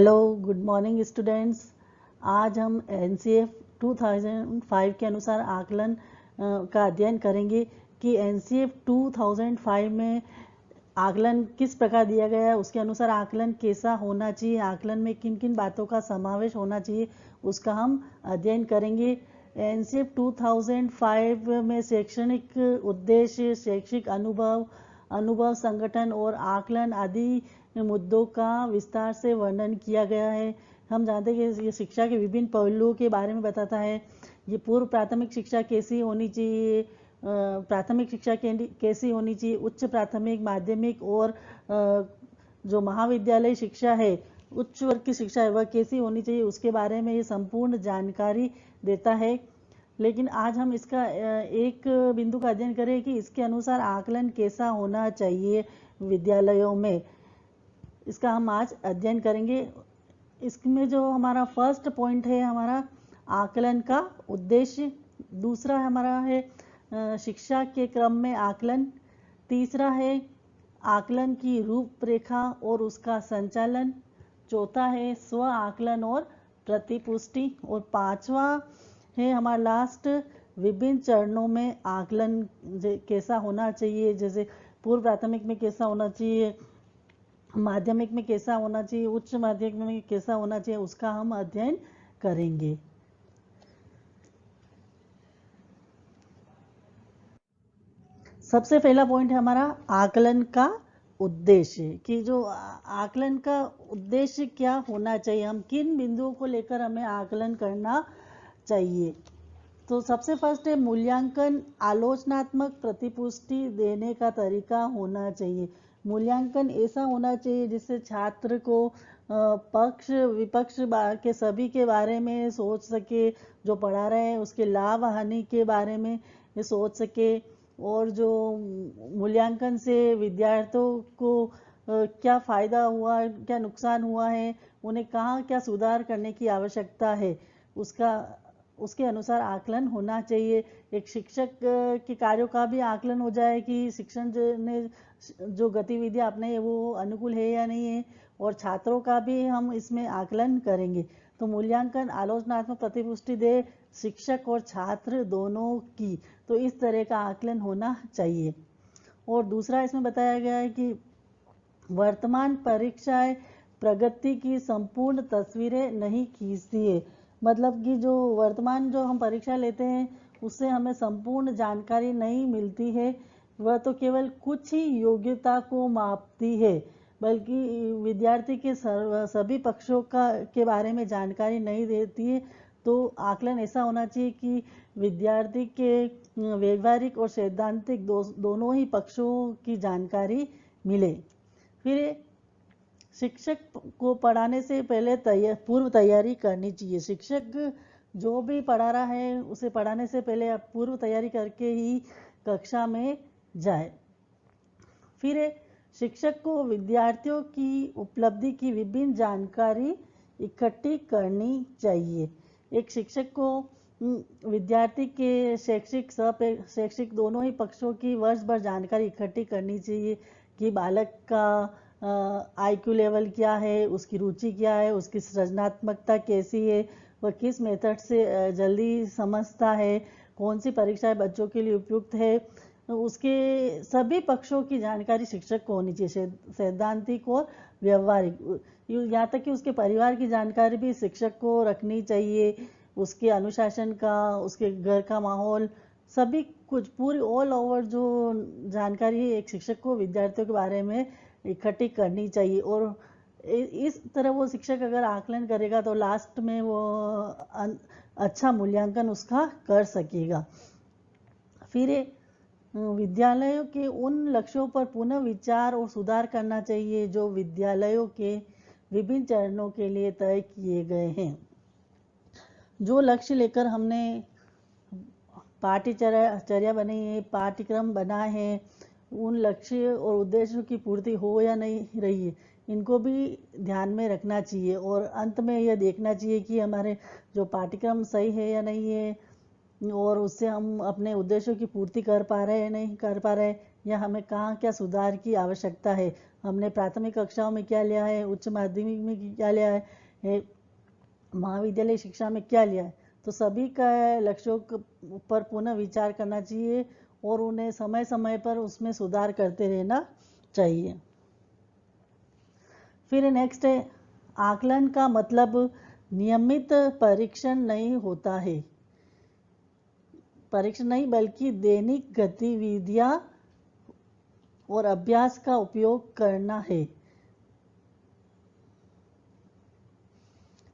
Hello, good morning students. आज हम NCF 2005 के अनुसार आकलन का अध्ययन करेंगे कि एनसीएफ 2005 में आकलन किस प्रकार दिया गया है, उसके अनुसार आकलन कैसा होना चाहिए, आकलन में किन किन बातों का समावेश होना चाहिए, उसका हम अध्ययन करेंगे। एनसीएफ 2005 में शैक्षणिक उद्देश्य, शैक्षिक अनुभव संगठन और आकलन आदि मुद्दों का विस्तार से वर्णन किया गया है। हम जानते हैं कि ये शिक्षा के विभिन्न पहलुओं के बारे में बताता है। ये पूर्व प्राथमिक शिक्षा कैसी होनी चाहिए, प्राथमिक शिक्षा कैसी होनी चाहिए, उच्च प्राथमिक, माध्यमिक और जो महाविद्यालय शिक्षा है, उच्च वर्ग की शिक्षा है, वह कैसी होनी चाहिए, उसके बारे में ये संपूर्ण जानकारी देता है। लेकिन आज हम इसका एक बिंदु का अध्ययन करें कि इसके अनुसार आकलन कैसा होना चाहिए विद्यालयों में, इसका हम आज अध्ययन करेंगे। इसमें जो हमारा फर्स्ट पॉइंट है हमारा आकलन का उद्देश्य, दूसरा हमारा है शिक्षा के क्रम में आकलन, तीसरा है आकलन की रूपरेखा और उसका संचालन, चौथा है स्व आकलन और प्रतिपुष्टि, और पांचवा है हमारा लास्ट विभिन्न चरणों में आकलन कैसा होना चाहिए, जैसे पूर्व प्राथमिक में कैसा होना चाहिए, माध्यमिक में कैसा होना चाहिए, उच्च माध्यमिक में कैसा होना चाहिए, उसका हम अध्ययन करेंगे। सबसे पहला पॉइंट है हमारा आकलन का उद्देश्य, कि जो आकलन का उद्देश्य क्या होना चाहिए, हम किन बिंदुओं को लेकर हमें आकलन करना चाहिए। तो सबसे फर्स्ट है मूल्यांकन, आलोचनात्मक प्रतिपुष्टि देने का तरीका होना चाहिए। मूल्यांकन ऐसा होना चाहिए जिससे छात्र को पक्ष विपक्ष के सभी के बारे में सोच सके, जो पढ़ा रहे हैं उसके लाभ हानि के बारे में सोच सके, और जो मूल्यांकन से विद्यार्थियों को क्या फ़ायदा हुआ, क्या नुकसान हुआ है, उन्हें कहाँ क्या सुधार करने की आवश्यकता है, उसके अनुसार आकलन होना चाहिए। एक शिक्षक के कार्यों का भी आकलन हो जाए कि शिक्षण ने जो गतिविधियां अपनाई है वो अनुकूल है या नहीं है, और छात्रों का भी हम इसमें आकलन करेंगे। तो मूल्यांकन आलोचनात्मक प्रतिपुष्टि दे शिक्षक और छात्र दोनों की, तो इस तरह का आकलन होना चाहिए। और दूसरा इसमें बताया गया है कि वर्तमान परीक्षाएं प्रगति की संपूर्ण तस्वीरें नहीं खींचती है। मतलब कि जो वर्तमान जो हम परीक्षा लेते हैं उससे हमें संपूर्ण जानकारी नहीं मिलती है, वह तो केवल कुछ ही योग्यता को मापती है, बल्कि विद्यार्थी के सभी पक्षों के बारे में जानकारी नहीं देती है। तो आकलन ऐसा होना चाहिए कि विद्यार्थी के व्यवहारिक और सैद्धांतिक दोनों ही पक्षों की जानकारी मिले। फिर शिक्षक को पढ़ाने से पहले पूर्व तैयारी करनी चाहिए। शिक्षक जो भी पढ़ा रहा है उसे पढ़ाने से पहले पूर्व तैयारी करके ही कक्षा में जाए। फिर शिक्षक को विद्यार्थियों की उपलब्धि की विभिन्न जानकारी इकट्ठी करनी चाहिए। एक शिक्षक को विद्यार्थी के शैक्षिक शैक्षिक दोनों ही पक्षों की वर्ष भर जानकारी इकट्ठी करनी चाहिए कि बालक का IQ लेवल क्या है, उसकी रुचि क्या है, उसकी सृजनात्मकता कैसी है, वह किस मेथड से जल्दी समझता है, कौन सी परीक्षाएं बच्चों के लिए उपयुक्त है, उसके सभी पक्षों की जानकारी शिक्षक को होनी चाहिए, सैद्धांतिक और व्यवहारिक, यहाँ तक कि उसके परिवार की जानकारी भी शिक्षक को रखनी चाहिए, उसके अनुशासन का, उसके घर का माहौल, सभी कुछ पूरी ऑल ओवर जो जानकारी है एक शिक्षक को विद्यार्थियों के बारे में इकट्ठी करनी चाहिए। और इस तरह वो शिक्षक अगर आकलन करेगा तो लास्ट में वो अच्छा मूल्यांकन उसका कर सकेगा। फिर विद्यालयों के उन लक्ष्यों पर पुनः विचार और सुधार करना चाहिए जो विद्यालयों के विभिन्न चरणों के लिए तय किए गए हैं। जो लक्ष्य लेकर हमने पाठ्यचर्या बनी है, पाठ्यक्रम बनाए हैं, उन लक्ष्य और उद्देश्यों की पूर्ति हो या नहीं रही है, इनको भी ध्यान में रखना चाहिए, और अंत में यह देखना चाहिए कि हमारे जो पाठ्यक्रम सही है या नहीं है, और उससे हम अपने उद्देश्यों की पूर्ति कर पा रहे हैं नहीं कर पा रहे, या हमें कहाँ क्या सुधार की आवश्यकता है, हमने प्राथमिक कक्षाओं में क्या लिया है, उच्च माध्यमिक में क्या लिया है, महाविद्यालय शिक्षा में क्या लिया है। तो सभी का लक्ष्यों पर पुनः विचार करना चाहिए और उन्हें समय समय पर उसमें सुधार करते रहना चाहिए। फिर नेक्स्ट है, आकलन का मतलब नियमित परीक्षण नहीं होता है, परीक्षण नहीं बल्कि दैनिक गतिविधियां और अभ्यास का उपयोग करना है।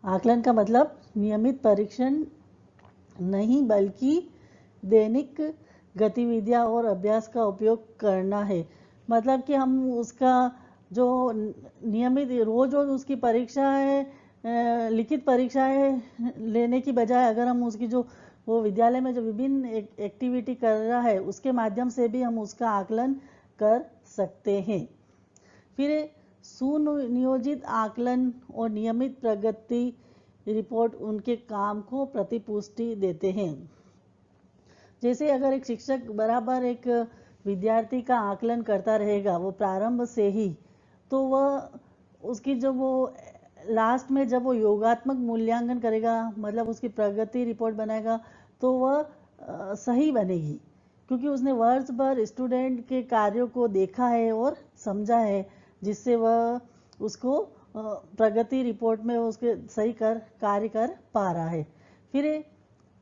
आकलन का मतलब नियमित परीक्षण नहीं बल्कि दैनिक गतिविधियां और अभ्यास का उपयोग करना है। मतलब कि हम उसका जो नियमित रोज रोज उसकी परीक्षा है, लिखित परीक्षाएं लेने की बजाय अगर हम उसकी जो वो विद्यालय में जो विभिन्न एक्टिविटी कर रहा है उसके माध्यम से भी हम उसका आकलन कर सकते हैं। फिर सुनियोजित आकलन और नियमित प्रगति रिपोर्ट उनके काम को प्रतिपुष्टि देते हैं। जैसे अगर एक शिक्षक बराबर एक विद्यार्थी का आकलन करता रहेगा वो प्रारंभ से ही, तो वह उसकी जो वो लास्ट में जब वो योगात्मक मूल्यांकन करेगा, मतलब उसकी प्रगति रिपोर्ट बनाएगा, तो वह सही बनेगी, क्योंकि उसने वर्ष भर स्टूडेंट के कार्यों को देखा है और समझा है, जिससे वह उसको प्रगति रिपोर्ट में उसके सही कार्य कर पा रहा है। फिर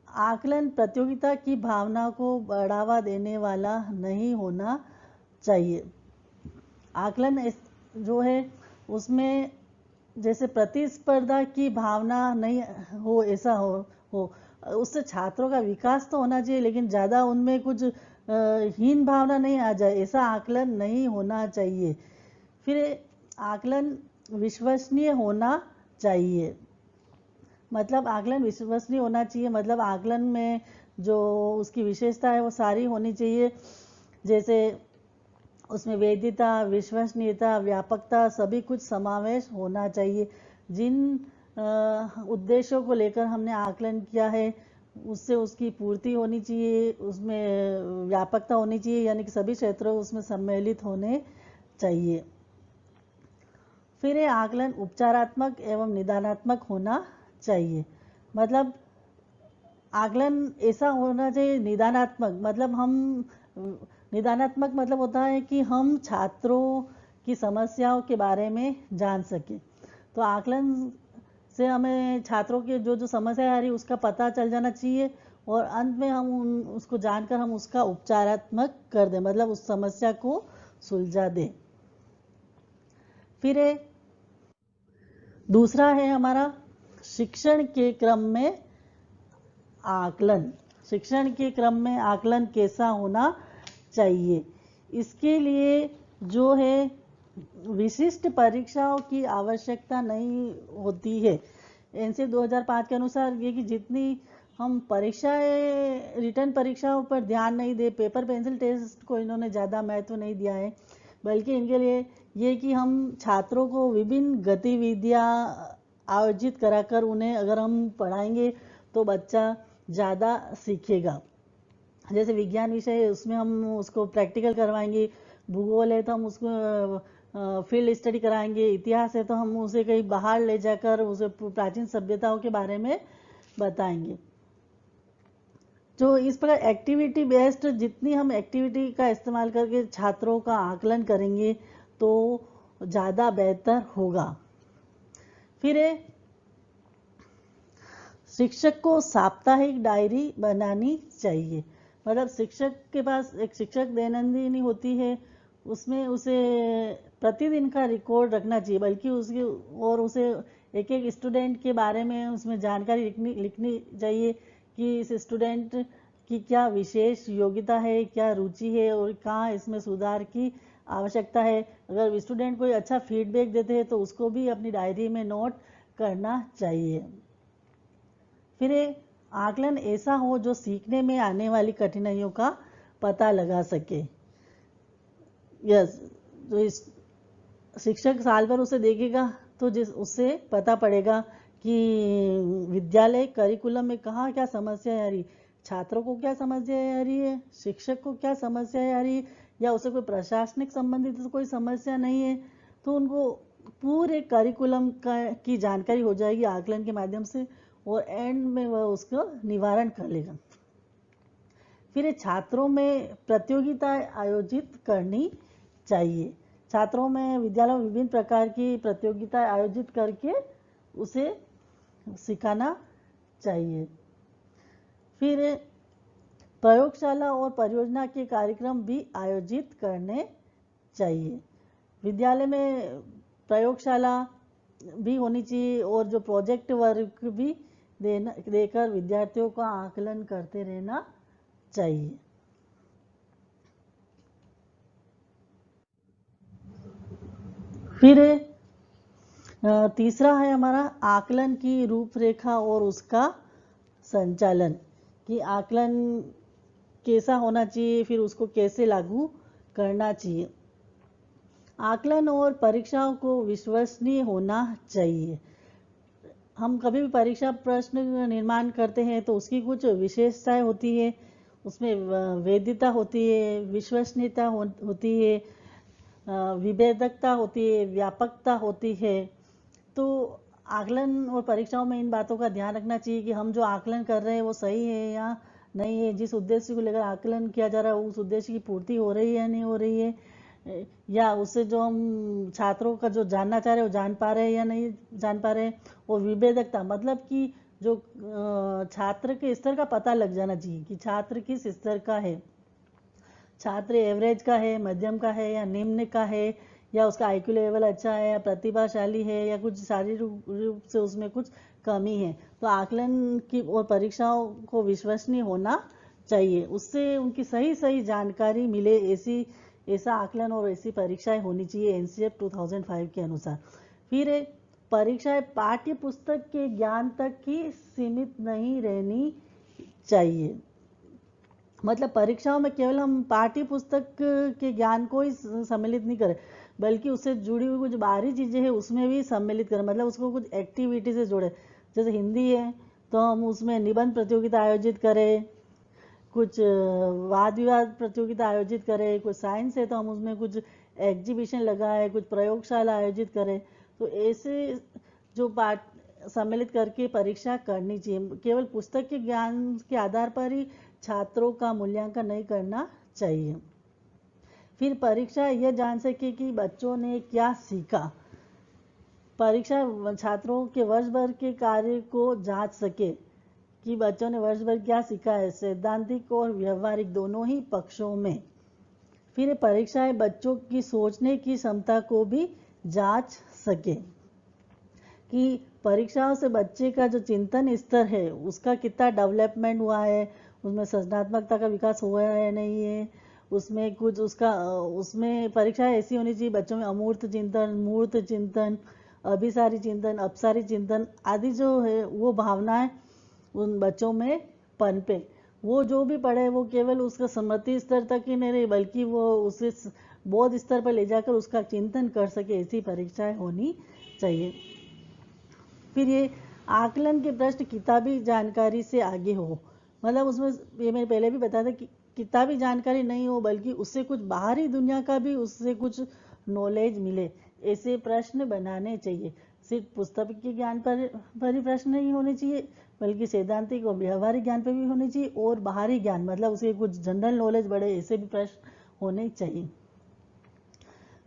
आकलन प्रतियोगिता की भावना को बढ़ावा देने वाला नहीं होना चाहिए। आकलन जो है उसमें जैसे प्रतिस्पर्धा की भावना नहीं हो, ऐसा हो उससे छात्रों का विकास तो होना चाहिए, लेकिन ज़्यादा उनमें कुछ हीन भावना नहीं आ जाए, ऐसा आकलन नहीं होना चाहिए। फिर आकलन विश्वसनीय होना चाहिए, मतलब आकलन विश्वसनीय होना चाहिए, मतलब आकलन में जो उसकी विशेषता है वो सारी होनी चाहिए, जैसे उसमें वैधता, विश्वसनीयता, व्यापकता सभी कुछ समावेश होना चाहिए। जिन उद्देश्यों को लेकर हमने आकलन किया है उससे उसकी पूर्ति होनी चाहिए, उसमें व्यापकता होनी चाहिए, यानी कि सभी क्षेत्रों उसमें सम्मिलित होने चाहिए। फिर ये आकलन उपचारात्मक एवं निदानात्मक होना चाहिए, मतलब आकलन ऐसा होना चाहिए निदानात्मक, मतलब हम निदानात्मक मतलब होता है कि हम छात्रों की समस्याओं के बारे में जान सकें। तो आकलन से हमें छात्रों की जो जो समस्या आ रही है उसका पता चल जाना चाहिए, और अंत में हम उसको जानकर हम उसका उपचारात्मक कर दें, मतलब उस समस्या को सुलझा दें। फिर दूसरा है हमारा शिक्षण के क्रम में आकलन। शिक्षण के क्रम में आकलन कैसा होना चाहिए, इसके लिए जो है विशिष्ट परीक्षाओं की आवश्यकता नहीं होती है। एनसीए 2005 के अनुसार ये कि जितनी हम परीक्षाएं रिटर्न परीक्षाओं पर ध्यान नहीं दे, पेपर पेंसिल टेस्ट को इन्होंने ज़्यादा महत्व नहीं दिया है, बल्कि इनके लिए ये कि हम छात्रों को विभिन्न गतिविधियां आयोजित कराकर उन्हें अगर हम पढ़ाएंगे तो बच्चा ज़्यादा सीखेगा। जैसे विज्ञान विषय है उसमें हम उसको प्रैक्टिकल करवाएंगे, भूगोल है तो हम उसको फील्ड स्टडी कराएंगे, इतिहास है तो हम उसे कहीं बाहर ले जाकर उसे प्राचीन सभ्यताओं के बारे में बताएंगे। जो इस प्रकार एक्टिविटी बेस्ड जितनी हम एक्टिविटी का इस्तेमाल करके छात्रों का आकलन करेंगे तो ज़्यादा बेहतर होगा। फिर शिक्षक को साप्ताहिक डायरी बनानी चाहिए, मतलब शिक्षक के पास एक शिक्षक दैनंदिनी होती है, उसमें उसे प्रतिदिन का रिकॉर्ड रखना चाहिए, बल्कि उसकी और उसे एक एक स्टूडेंट के बारे में उसमें जानकारी लिखनी चाहिए कि इस स्टूडेंट की क्या विशेष योग्यता है, क्या रुचि है और कहाँ इसमें सुधार की आवश्यकता है। अगर स्टूडेंट कोई अच्छा फीडबैक देते हैं तो उसको भी अपनी डायरी में नोट करना चाहिए। फिर आकलन ऐसा हो जो सीखने में आने वाली कठिनाइयों का पता लगा सके। यस, तो शिक्षक साल भर उसे देखेगा तो उससे पता पड़ेगा कि विद्यालय करिकुलम में कहाँ क्या समस्या आ रही, छात्रों को क्या समस्या आ रही है, शिक्षक को क्या समस्या आ रही है, या उसे कोई प्रशासनिक संबंधित तो कोई समस्या नहीं है, तो उनको पूरे करिकुलम की जानकारी हो जाएगी आकलन के माध्यम से, और एंड में वह उसका निवारण कर लेगा। फिर छात्रों में प्रतियोगिता आयोजित करनी चाहिए। छात्रों में विद्यालयों में विभिन्न प्रकार की प्रतियोगिता आयोजित करके उसे सिखाना चाहिए। फिर प्रयोगशाला और परियोजना के कार्यक्रम भी आयोजित करने चाहिए। विद्यालय में प्रयोगशाला भी होनी चाहिए और जो प्रोजेक्ट वर्क भी देकर विद्यार्थियों का आकलन करते रहना चाहिए। फिर तीसरा है हमारा आकलन की रूपरेखा और उसका संचालन, कि आकलन कैसा होना चाहिए, फिर उसको कैसे लागू करना चाहिए। आकलन और परीक्षाओं को विश्वसनीय होना चाहिए। हम कभी भी परीक्षा प्रश्न निर्माण करते हैं तो उसकी कुछ विशेषताएं होती है, उसमें वैधता होती है, विश्वसनीयता होती है, विभेदकता होती है, व्यापकता होती है। तो आकलन और परीक्षाओं में इन बातों का ध्यान रखना चाहिए कि हम जो आकलन कर रहे हैं वो सही है या नहीं है, जिस उद्देश्य को लेकर आकलन किया जा रहा है उस उद्देश्य की पूर्ति हो रही है या नहीं हो रही है, या उससे जो हम छात्रों का जो जानना चाह रहे हैं वो जान पा रहे हैं या नहीं जान पा रहे हैं। और विभेदकता मतलब कि जो छात्र के स्तर का पता लग जाना चाहिए कि छात्र किस स्तर का है, छात्र एवरेज का है, मध्यम का है या निम्न का है, या उसका आईक्यू लेवल अच्छा है या प्रतिभाशाली है, या कुछ शारीरिक रूप से उसमें कुछ कमी है। तो आकलन की और परीक्षाओं को विश्वसनीय होना चाहिए, उससे उनकी सही सही जानकारी मिले, ऐसा आकलन और ऐसी परीक्षाएं होनी चाहिए एनसीएफ 2005 के अनुसार। फिर परीक्षाएं पाठ्य पुस्तक के ज्ञान तक ही सीमित नहीं रहनी चाहिए। मतलब परीक्षाओं में केवल हम पाठ्य पुस्तक के ज्ञान को ही सम्मिलित नहीं करें, बल्कि उससे जुड़ी हुई कुछ बाहरी चीज़ें हैं उसमें भी सम्मिलित करें। मतलब उसको कुछ एक्टिविटी से जोड़े, जैसे हिंदी है तो हम उसमें निबंध प्रतियोगिता आयोजित करें, कुछ वाद विवाद प्रतियोगिता आयोजित करें, कुछ साइंस है तो हम उसमें कुछ एग्जीबिशन लगाए, कुछ प्रयोगशाला आयोजित करें। तो ऐसे जो पाठ सम्मिलित करके परीक्षा करनी चाहिए। केवल पुस्तक के ज्ञान के आधार पर ही छात्रों का मूल्यांकन नहीं करना चाहिए। फिर परीक्षा यह जान सके कि बच्चों ने क्या सीखा। परीक्षा छात्रों के वर्ष भर के कार्य को जांच सके कि बच्चों ने वर्ष भर क्या सीखा है, सैद्धांतिक और व्यवहारिक दोनों ही पक्षों में। फिर परीक्षाएं बच्चों की सोचने की क्षमता को भी जांच सके कि परीक्षाओं से बच्चे का जो चिंतन स्तर है उसका कितना डेवलपमेंट हुआ है, उसमें सृजनात्मकता का विकास हुआ है नहीं है, उसमें कुछ उसमें परीक्षा ऐसी होनी चाहिए बच्चों में अमूर्त चिंतन, मूर्त चिंतन, अभिसारी चिंतन, अपसारी चिंतन आदि जो है वो भावनाएं उन बच्चों में पनपे। वो जो भी पढ़े वो केवल उसका स्मृति स्तर तक ही नहीं रहे, बल्कि वो उसे बोध स्तर पर ले जाकर उसका चिंतन कर सके, ऐसी परीक्षाएं होनी चाहिए। फिर ये आकलन के प्रश्न किताबी जानकारी से आगे हो, मतलब उसमें ये मैंने पहले भी बताया था कि किताबी जानकारी नहीं हो बल्कि उससे कुछ बाहरी दुनिया का भी उससे कुछ नॉलेज मिले, ऐसे प्रश्न बनाने चाहिए। सिर्फ पुस्तक के ज्ञान पर ही प्रश्न नहीं होने चाहिए, बल्कि सैद्धांतिक और व्यवहारिक ज्ञान पर भी होने चाहिए, और बाहरी ज्ञान मतलब उसे कुछ जनरल नॉलेज बढ़े, ऐसे भी प्रश्न होने चाहिए।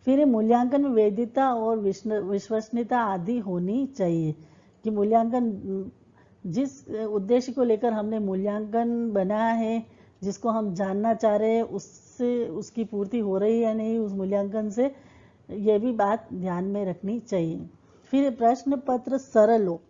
फिर मूल्यांकन में वैधता और विश्वसनीयता आदि होनी चाहिए, कि मूल्यांकन जिस उद्देश्य को लेकर हमने मूल्यांकन बनाया है, जिसको हम जानना चाह रहे हैं उससे उसकी पूर्ति हो रही है या नहीं उस मूल्यांकन से, यह भी बात ध्यान में रखनी चाहिए। फिर प्रश्न पत्र सरल हो,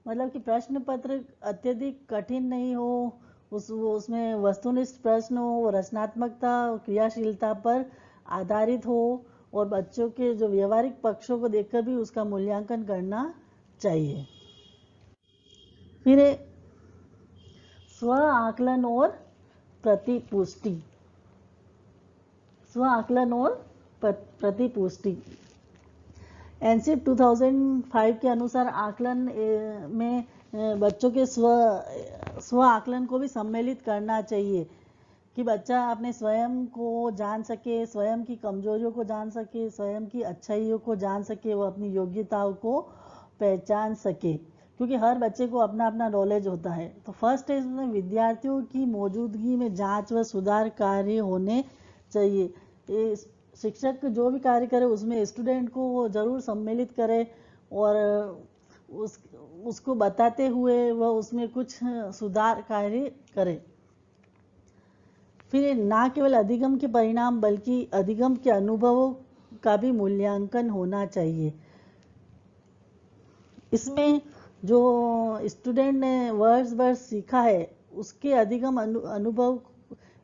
मतलब कि प्रश्न पत्र अत्यधिक कठिन नहीं हो, उसमें वस्तुनिष्ठ प्रश्न हो, रचनात्मकता क्रियाशीलता पर आधारित हो, और बच्चों के जो व्यवहारिक पक्षों को देखकर भी उसका मूल्यांकन करना चाहिए। फिर स्व आकलन और प्रतिपुष्टि। स्व आकलन और प्रतिपुष्टि एनसीएफ 2005 के अनुसार आकलन में बच्चों के स्व आकलन को भी सम्मिलित करना चाहिए कि बच्चा अपने स्वयं को जान सके, स्वयं की कमजोरियों को जान सके, स्वयं की अच्छाइयों को जान सके, वो अपनी योग्यताओं को पहचान सके, क्योंकि हर बच्चे को अपना अपना नॉलेज होता है। तो फर्स्ट स्टेज में विद्यार्थियों की मौजूदगी में जांच व सुधार कार्य होने चाहिए। शिक्षक जो भी कार्य करे उसमें स्टूडेंट को वो जरूर सम्मिलित करे और उस उसको बताते हुए वह उसमें कुछ सुधार कार्य करे। फिर ना केवल अधिगम के परिणाम बल्कि अधिगम के अनुभवों का भी मूल्यांकन होना चाहिए। इसमें जो स्टूडेंट ने वर्ष भर सीखा है उसके अधिगम अनुभव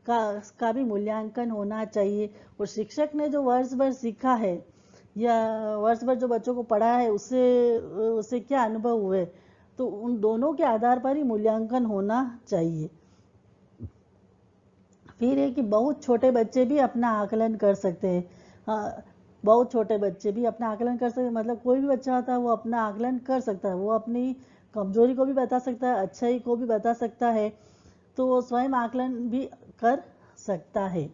का भी मूल्यांकन होना चाहिए, और शिक्षक ने जो वर्ष भर सीखा है या वर्ष भर जो बच्चों को पढ़ाया है उससे क्या अनुभव हुए, तो उन दोनों के आधार पर ही मूल्यांकन होना चाहिए। फिर है कि बहुत छोटे बच्चे भी अपना आकलन कर सकते हैं। हाँ, बहुत छोटे बच्चे भी अपना आकलन कर सकते हैं, मतलब कोई भी बच्चा होता है वो अपना आकलन कर सकता है, वो अपनी कमजोरी को भी बता सकता है, अच्छाई को भी बता सकता है, तो वो स्वयं आकलन भी कर सकता है।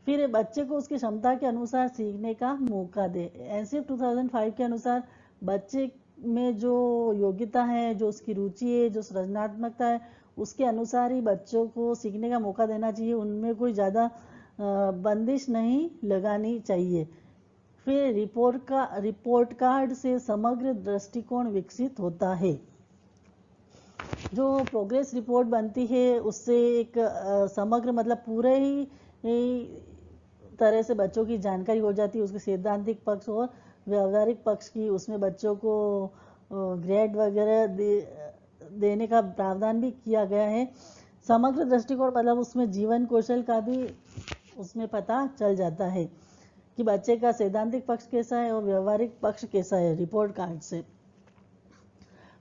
फिर बच्चे को उसकी क्षमता के अनुसार सीखने का मौका दे। एनसीएफ 2005 के अनुसार बच्चे में जो योग्यता है, जो उसकी रुचि है, जो सृजनात्मकता है, उसके अनुसार ही बच्चों को सीखने का मौका देना चाहिए, उनमें कोई ज़्यादा बंदिश नहीं लगानी चाहिए। फिर रिपोर्ट कार्ड से समग्र दृष्टिकोण विकसित होता है। जो प्रोग्रेस रिपोर्ट बनती है उससे एक समग्र मतलब पूरे ही तरह से बच्चों की जानकारी हो जाती है, उसके सैद्धांतिक पक्ष और व्यावहारिक पक्ष की। उसमें बच्चों को ग्रेड वगैरह देने का प्रावधान भी किया गया है। समग्र दृष्टिकोण मतलब उसमें जीवन कौशल का भी उसमें पता चल जाता है कि बच्चे का सैद्धांतिक पक्ष कैसा है और व्यावहारिक पक्ष कैसा है रिपोर्ट कार्ड से।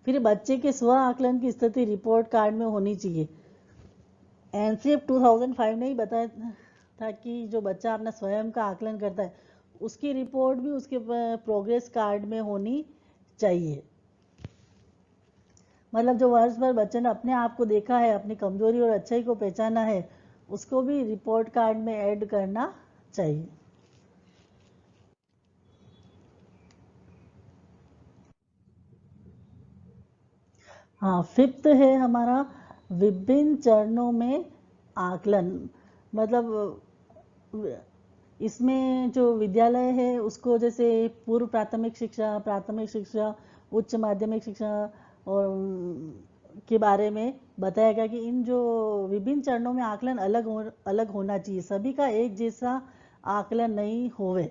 फिर बच्चे के स्व आकलन की स्थिति रिपोर्ट कार्ड में होनी चाहिए। एनसीएफ 2005 ने ही बताया था कि जो बच्चा अपना स्वयं का आकलन करता है उसकी रिपोर्ट भी उसके प्रोग्रेस कार्ड में होनी चाहिए। मतलब जो वर्ष भर बच्चे ने अपने आप को देखा है, अपनी कमजोरी और अच्छाई को पहचाना है, उसको भी रिपोर्ट कार्ड में ऐड करना चाहिए। हाँ, फिफ्थ है हमारा विभिन्न चरणों में आकलन। मतलब इसमें जो विद्यालय है उसको जैसे पूर्व प्राथमिक शिक्षा, उच्च माध्यमिक शिक्षा और के बारे में बताया गया कि इन जो विभिन्न चरणों में आकलन अलग होना चाहिए, सभी का एक जैसा आकलन नहीं होवे।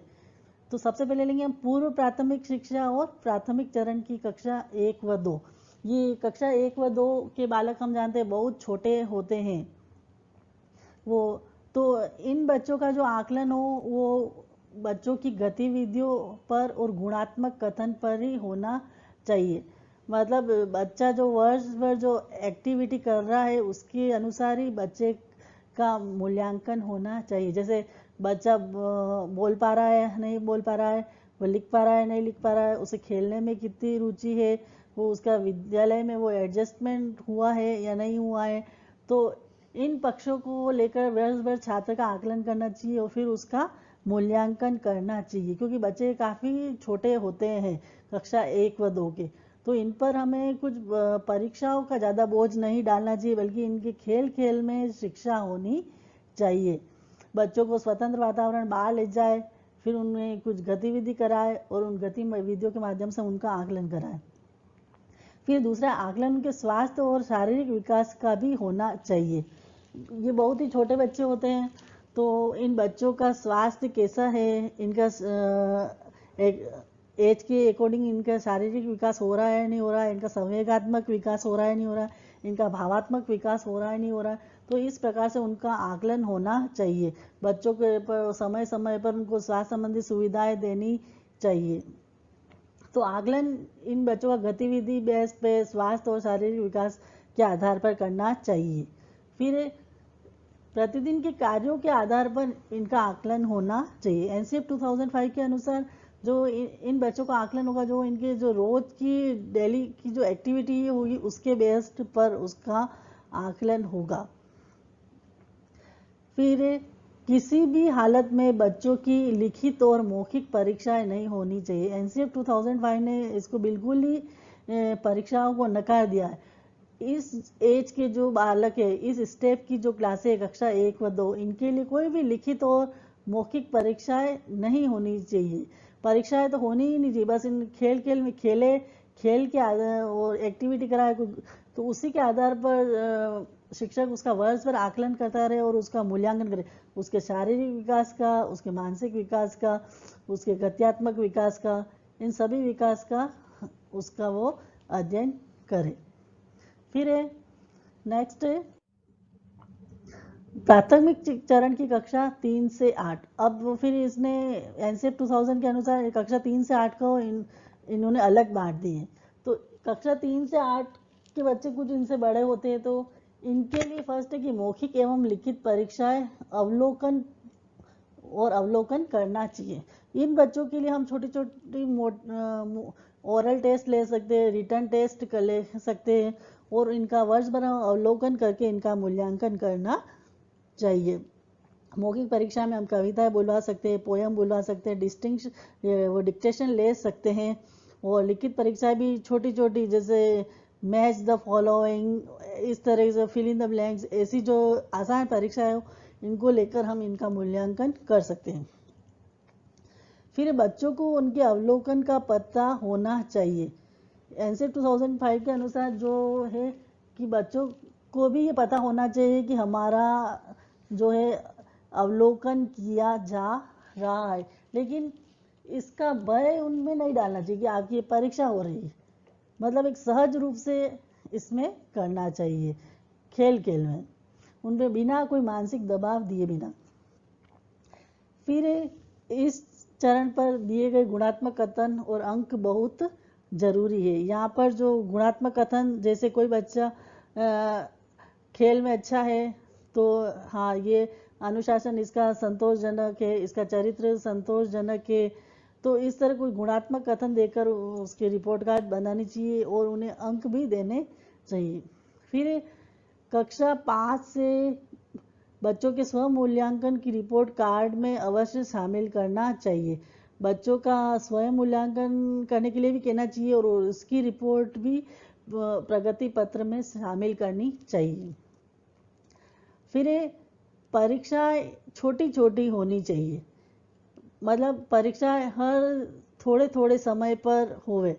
तो सबसे पहले लेंगे हम पूर्व प्राथमिक शिक्षा और प्राथमिक चरण की कक्षा 1 व 2। ये कक्षा 1 व 2 के बालक हम जानते हैं बहुत छोटे होते हैं वो, तो इन बच्चों का जो आकलन हो वो बच्चों की गतिविधियों पर और गुणात्मक कथन पर ही होना चाहिए। मतलब बच्चा जो वर्ष भर जो एक्टिविटी कर रहा है उसके अनुसार ही बच्चे का मूल्यांकन होना चाहिए। जैसे बच्चा बोल पा रहा है नहीं बोल पा रहा है, वो लिख पा रहा है नहीं लिख पा रहा है, उसे खेलने में कितनी रुचि है, वो उसका विद्यालय में वो एडजस्टमेंट हुआ है या नहीं हुआ है, तो इन पक्षों को लेकर वर्ष भर छात्र का आकलन करना चाहिए और फिर उसका मूल्यांकन करना चाहिए। क्योंकि बच्चे काफ़ी छोटे होते हैं कक्षा 1 व 2 के, तो इन पर हमें कुछ परीक्षाओं का ज़्यादा बोझ नहीं डालना चाहिए, बल्कि इनके खेल खेल में शिक्षा होनी चाहिए। बच्चों को स्वतंत्र वातावरण बाहर ले जाए, फिर उन्हें कुछ गतिविधि कराए और उन गतिविधियों के माध्यम से उनका आकलन कराए। फिर दूसरा आकलन के स्वास्थ्य और शारीरिक विकास का भी होना चाहिए। ये बहुत ही छोटे बच्चे होते हैं, तो इन बच्चों का स्वास्थ्य कैसा है, इनका एज के अकॉर्डिंग इनका शारीरिक विकास हो रहा है नहीं हो रहा है, इनका संवेगात्मक विकास हो रहा है नहीं हो रहा है, इनका भावात्मक विकास हो रहा है नहीं हो रहा है, तो इस प्रकार से उनका आकलन होना चाहिए। बच्चों के समय समय पर उनको स्वास्थ्य संबंधी सुविधाएं देनी चाहिए। तो आकलन इन बच्चों का गतिविधि बेस पे स्वास्थ्य और शारीरिक विकास के आधार पर करना चाहिए। फिर प्रतिदिन के कार्यों के आधार पर इनका आकलन होना चाहिए। एनसीएफ 2005 के अनुसार जो इन बच्चों का आकलन होगा जो इनके जो रोज की डेली की जो एक्टिविटी होगी उसके बेस्ड पर उसका आकलन होगा। फिर किसी भी हालत में बच्चों की लिखित और मौखिक परीक्षाएं नहीं होनी चाहिए। एनसीएफ 2005 ने इसको बिल्कुल ही परीक्षाओं को नकार दिया है। इस एज के जो बालक है, इस स्टेप की जो क्लासे कक्षा 1 व 2, इनके लिए कोई भी लिखित और मौखिक परीक्षाएं नहीं होनी चाहिए। परीक्षाएं तो होनी ही नहीं चाहिए, बस इन खेल खेल में खेल के आधार और एक्टिविटी कराए तो उसी के आधार पर शिक्षक उसका वर्ष पर आकलन करता रहे और उसका मूल्यांकन करे, उसके शारीरिक विकास का, उसके मानसिक विकास का, उसके गत्यात्मक विकास का, इन सभी विकास का उसका वो अध्ययन करे। फिर है नेक्स्ट है प्राथमिक चरण की कक्षा 3 से 8। अब वो फिर इसने एनसीएफ 2000 के अनुसार कक्षा 3 से 8 को इन्होंने अलग बांट दी है। तो कक्षा 3 से 8 के बच्चे कुछ इनसे बड़े होते हैं, तो इनके लिए फर्स्ट है कि मौखिक एवं लिखित परीक्षाएं अवलोकन करना चाहिए। इन बच्चों के लिए हम छोटी छोटी ओरल टेस्ट ले सकते हैं, रिटर्न टेस्ट कर ले सकते हैं और इनका वर्ष भर अवलोकन करके इनका मूल्यांकन करना चाहिए। मौखिक परीक्षा में हम कविताएं बुलवा सकते हैं, पोयम बुलवा सकते हैं, वो डिक्टेशन ले सकते हैं। और लिखित परीक्षाएं भी छोटी छोटी, जैसे मैच द फॉलोइंग, इस तरह से फिल इन द ब्लैंक्स, ऐसी जो आसान परीक्षा है इनको लेकर हम इनका मूल्यांकन कर सकते हैं। फिर बच्चों को उनके अवलोकन का पता होना चाहिए। एनसीएफ 2005 के अनुसार जो है कि बच्चों को भी ये पता होना चाहिए कि हमारा जो है अवलोकन किया जा रहा है, लेकिन इसका भय उनमें नहीं डालना चाहिए कि आपकी ये परीक्षा हो रही है। मतलब एक सहज रूप से इसमें करना चाहिए, खेल खेल में, उनपे बिना कोई मानसिक दबाव दिए बिना। फिर इस चरण पर दिए गए गुणात्मक कथन और अंक बहुत जरूरी है। यहाँ पर जो गुणात्मक कथन, जैसे कोई बच्चा खेल में अच्छा है तो हाँ ये अनुशासन इसका संतोषजनक है, इसका चरित्र संतोषजनक है, तो इस तरह कोई गुणात्मक कथन देकर उसकी रिपोर्ट कार्ड बनानी चाहिए और उन्हें अंक भी देने चाहिए। फिर कक्षा 5 से बच्चों के स्व मूल्यांकन की रिपोर्ट कार्ड में अवश्य शामिल करना चाहिए। बच्चों का स्वयं मूल्यांकन करने के लिए भी कहना चाहिए और उसकी रिपोर्ट भी प्रगति पत्र में शामिल करनी चाहिए। फिर परीक्षा छोटी छोटी होनी चाहिए, मतलब परीक्षा हर थोड़े थोड़े समय पर होवे।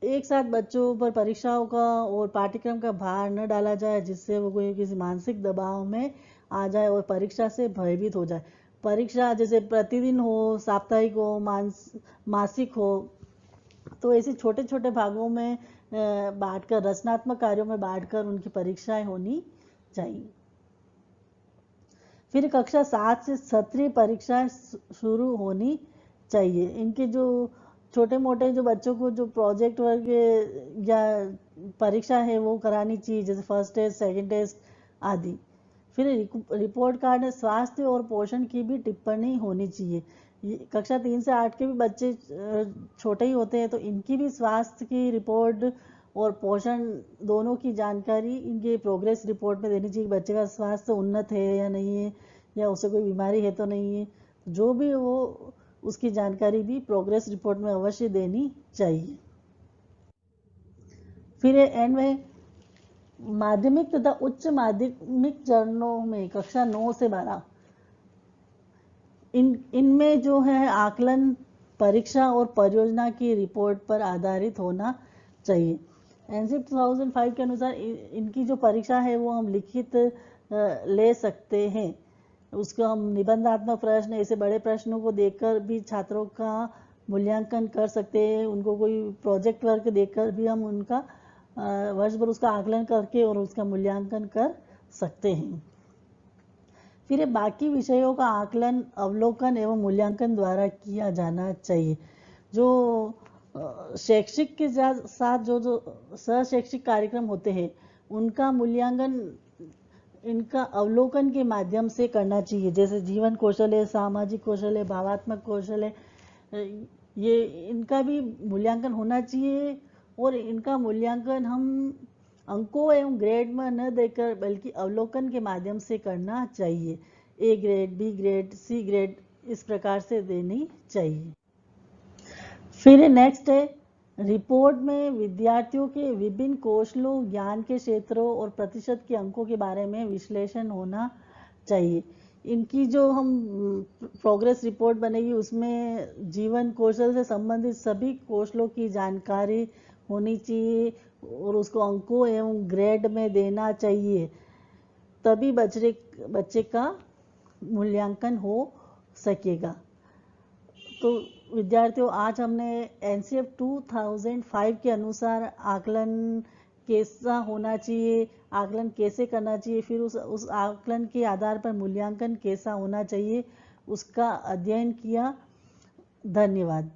एक साथ बच्चों पर परीक्षाओं का और पाठ्यक्रम का भार न डाला जाए जिससे वो कोई किसी मानसिक दबाव में आ जाए और परीक्षा से भयभीत हो जाए। परीक्षा जैसे प्रतिदिन हो, साप्ताहिक हो, मासिक हो, तो ऐसे छोटे छोटे भागों में बांटकर, रचनात्मक कार्यों में बांटकर उनकी परीक्षाएं होनी चाहिए। फिर कक्षा 7 से सत्रीय परीक्षाएं शुरू होनी चाहिए। इनके जो छोटे मोटे जो बच्चों को जो प्रोजेक्ट वर्क या परीक्षा है वो करानी चाहिए, जैसे फर्स्ट टेस्ट, सेकंड टेस्ट आदि। फिर रिपोर्ट कार्ड में स्वास्थ्य और पोषण की भी टिप्पणी होनी चाहिए। कक्षा 3 से 8 के भी बच्चे छोटे ही होते हैं, तो इनकी भी स्वास्थ्य की रिपोर्ट और पोषण दोनों की जानकारी इनके प्रोग्रेस रिपोर्ट में देनी चाहिए। बच्चे का स्वास्थ्य उन्नत है या नहीं है, या उसे कोई बीमारी है तो नहीं है, जो भी वो उसकी जानकारी भी प्रोग्रेस रिपोर्ट में अवश्य देनी चाहिए। फिर एंड में माध्यमिक तथा उच्च माध्यमिक चरणों में कक्षा 9 से 12 इनमें जो है आकलन परीक्षा और परियोजना की रिपोर्ट पर आधारित होना चाहिए। एनसीएफ 2005 के अनुसार इनकी जो परीक्षा है वो हम लिखित ले सकते हैं। उसको हम निबंधात्मक प्रश्न, ऐसे बड़े प्रश्नों को देखकर भी छात्रों का मूल्यांकन कर सकते हैं। उनको कोई प्रोजेक्ट वर्क देकर भी हम उनका वर्ष भर उसका आकलन करके और उसका मूल्यांकन कर सकते हैं। फिर बाकी विषयों का आकलन, अवलोकन एवं मूल्यांकन द्वारा किया जाना चाहिए। जो शैक्षिक के साथ जो सहशैक्षिक कार्यक्रम होते हैं उनका मूल्यांकन इनका अवलोकन के माध्यम से करना चाहिए, जैसे जीवन कौशल है, सामाजिक कौशल है, भावात्मक कौशल है, ये इनका भी मूल्यांकन होना चाहिए, और इनका मूल्यांकन हम अंकों एवं ग्रेड में न देकर बल्कि अवलोकन के माध्यम से करना चाहिए। A grade, B grade, C grade इस प्रकार से देनी चाहिए। फिर नेक्स्ट है, रिपोर्ट में विद्यार्थियों के विभिन्न कौशलों, ज्ञान के क्षेत्रों और प्रतिशत के अंकों के बारे में विश्लेषण होना चाहिए। इनकी जो हम प्रोग्रेस रिपोर्ट बनेगी उसमें जीवन कौशल से संबंधित सभी कौशलों की जानकारी होनी चाहिए और उसको अंकों एवं ग्रेड में देना चाहिए, तभी बच्चे का मूल्यांकन हो सकेगा। तो विद्यार्थियों, आज हमने एनसीएफ 2005 के अनुसार आकलन कैसा होना चाहिए, आकलन कैसे करना चाहिए, फिर उस आकलन के आधार पर मूल्यांकन कैसा होना चाहिए, उसका अध्ययन किया। धन्यवाद।